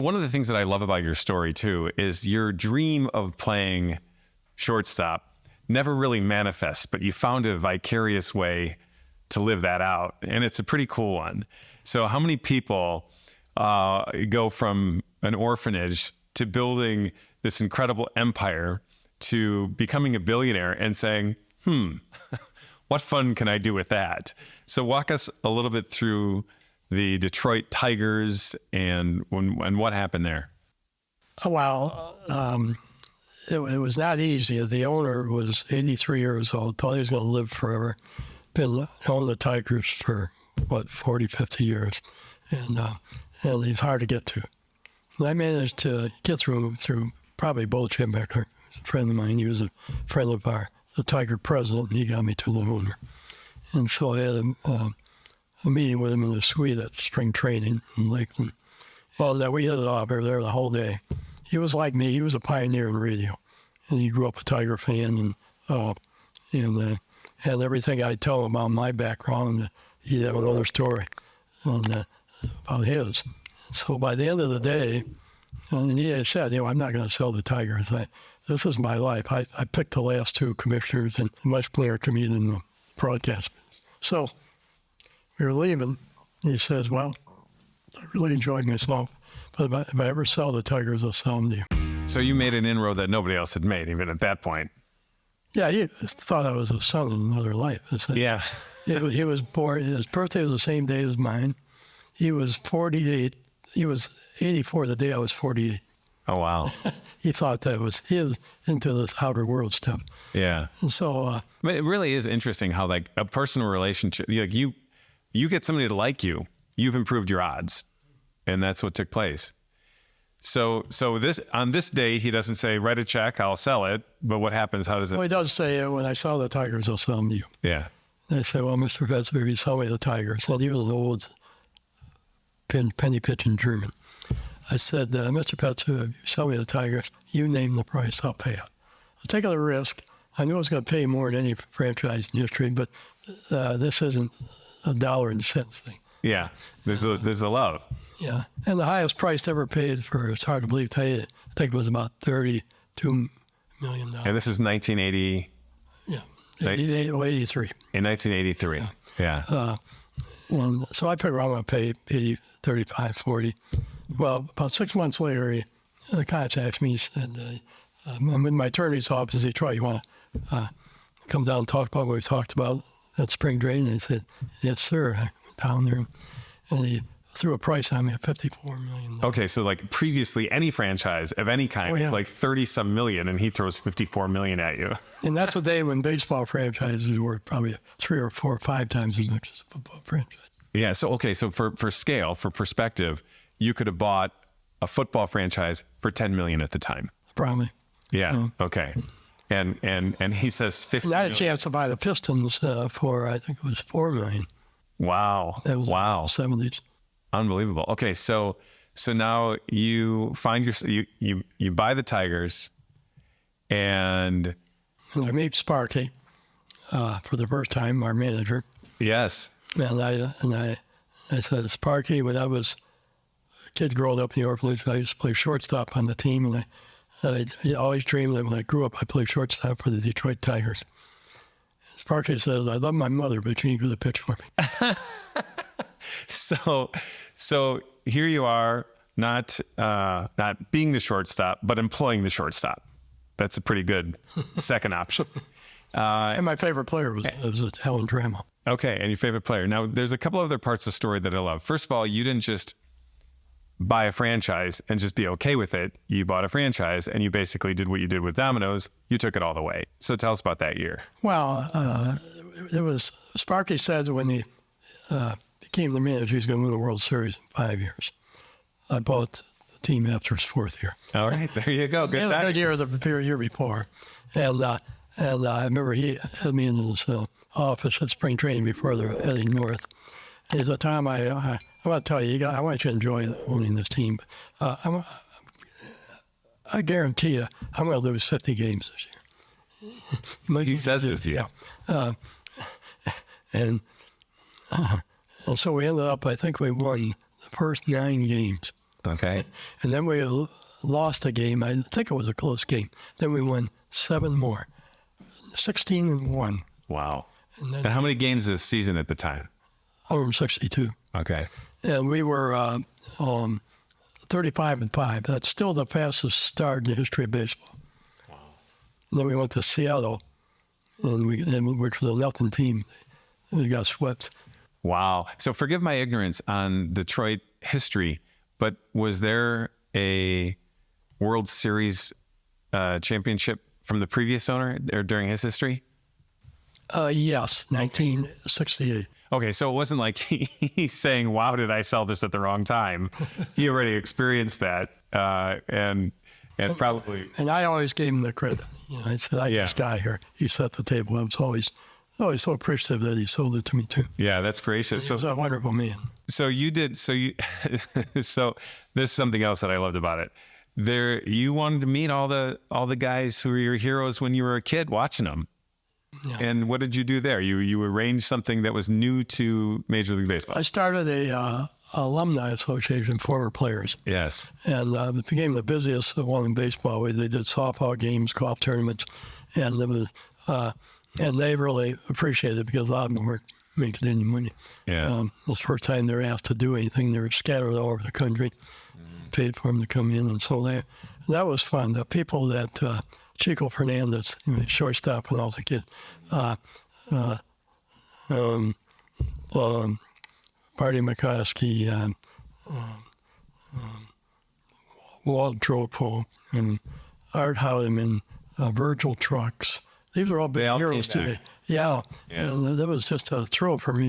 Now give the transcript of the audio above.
One of the things that I love about your story too is your dream of playing shortstop never really manifests, but you found a vicarious way to live that out. And it's a pretty cool one. So how many people go from an orphanage to building this incredible empire to becoming a billionaire and saying, what fun can I do with that? So walk us a little bit through the Detroit Tigers and what happened there. Well, it was not easy. The owner was 83 years old, thought he was going to live forever. Been owned the Tigers for, 40, 50 years. And he's hard to get to. And I managed to get through probably Bo Chimbecker, a friend of mine. He was a friend of the Tiger president, and he got me to the owner. And so I had a meeting with him in the suite at spring training in Lakeland. Well, we hit it off. We were there the whole day. He was like me. He was a pioneer in radio. And he grew up a Tiger fan and had everything I tell him about my background. He'd have another story about his. So by the end of the day, and he had said, I'm not going to sell the Tigers. This is my life. I picked the last two commissioners, and much clearer to me than the broadcast. So we were leaving. He says, well, I really enjoyed myself, but if I ever sell the Tigers, I'll sell them to you. So you made an inroad that nobody else had made, even at that point. Yeah, he thought I was a son in another life. Yeah. He was born, his birthday was the same day as mine. He was 48. He was 84 the day I was 48. Oh, wow. He thought he was into this outer world stuff. Yeah. And so... but it really is interesting how, like, a personal relationship, like you get somebody to like you, you've improved your odds. And that's what took place. So on this day, he doesn't say, write a check, I'll sell it. But what happens? How does it? Well, he does say, when I sell the Tigers, I'll sell them to you. Yeah. And I said, well, Mr. Fetzer, if you sell me the Tigers, and he was an old penny pitching German. I said, Mr. Fetzer, if you sell me the Tigers, you name the price, I'll pay it. I'm taking a risk. I knew I was going to pay more than any franchise in history, but this isn't a dollar and cents thing. Yeah, there's a love. Yeah, and the highest price ever paid for, it's hard to believe, I think it was about $32 million. And this is 1980? Yeah, 83. In 1983, yeah. And so I figured I'm going to pay 80, 35, 40. Well, about 6 months later, he contacts me. He said, I'm in my attorney's office in Detroit. You want to come down and talk about what we talked about at spring training? And I said, yes, sir. I went down there, and he threw a price on me at $54 million. Okay, so like previously any franchise of any kind was like 30-some million, and he throws $54 million at you. And that's a day when baseball franchises were probably 3 or 4 or 5 times as much as a football franchise. Yeah, so for scale, for perspective, you could have bought a football franchise for $10 million at the time. Probably. Yeah, okay. And he says $50 million. I had a chance to buy the Pistons for, I think it was $4 million. Wow. Wow. 70s. Unbelievable. Okay, so now you find you buy the Tigers, and I meet Sparky for the first time, our manager. Yes. And I said, Sparky, when I was a kid growing up in the orphanage, I used to play shortstop on the team, and I always dreamed that when I grew up, I'd play shortstop for the Detroit Tigers. Sparky says, I love my mother, but she ain't going to pitch for me. So here you are, not being the shortstop, but employing the shortstop. That's a pretty good second option. And my favorite player was Helen Trammell. Okay, and your favorite player. Now, there's a couple other parts of the story that I love. First of all, you didn't just buy a franchise and just be okay with it. You bought a franchise, and you basically did what you did with Domino's. You took it all the way. So tell us about that year. Well, it was Sparky said when he became the manager, he's going to win the World Series in 5 years. I bought the team after his 4th year. All right, there you go. Good time. Good year the year before, and I remember he had me in his office at spring training before they're heading north. And at the time, I want to tell you, I want you to enjoy owning this team. I guarantee you, I'm going to lose 50 games this year. He says this to you. Yeah. And so we ended up, I think we won the first 9 games. Okay. And then we lost a game. I think it was a close game. Then we won 7 more, 16-1. Wow. And then And how many games this season at the time? 162. Okay. And we were 35-5. That's still the fastest start in the history of baseball. Wow. And then we went to Seattle, which was a nothing team. We got swept. Wow. So forgive my ignorance on Detroit history, but was there a World Series championship from the previous owner or during his history? Yes, 1968. Okay, so it wasn't like he's saying, wow, did I sell this at the wrong time? He already experienced that, and probably... And I always gave him the credit. I said, this guy here, he set the table. I was always so appreciative that he sold it to me, too. Yeah, that's gracious. He was a wonderful man. So this is something else that I loved about it. You wanted to meet all the guys who were your heroes when you were a kid watching them. Yeah. And what did you do there? You arranged something that was new to Major League Baseball. I started a Alumni Association, former players. Yes. And it became the busiest one in baseball. They did softball games, golf tournaments, and it was, and they really appreciated it because a lot of them weren't making any money. Yeah. It was the first time they were asked to do anything. They were scattered all over the country, paid for them to come in, and so that was fun. The people that Chico Fernandez, shortstop when I was a kid, Marty McCoskey, Walt Dropo, and Art Howdeman, Virgil Trucks. These are all big heroes to me. Yeah. And that was just a thrill for me.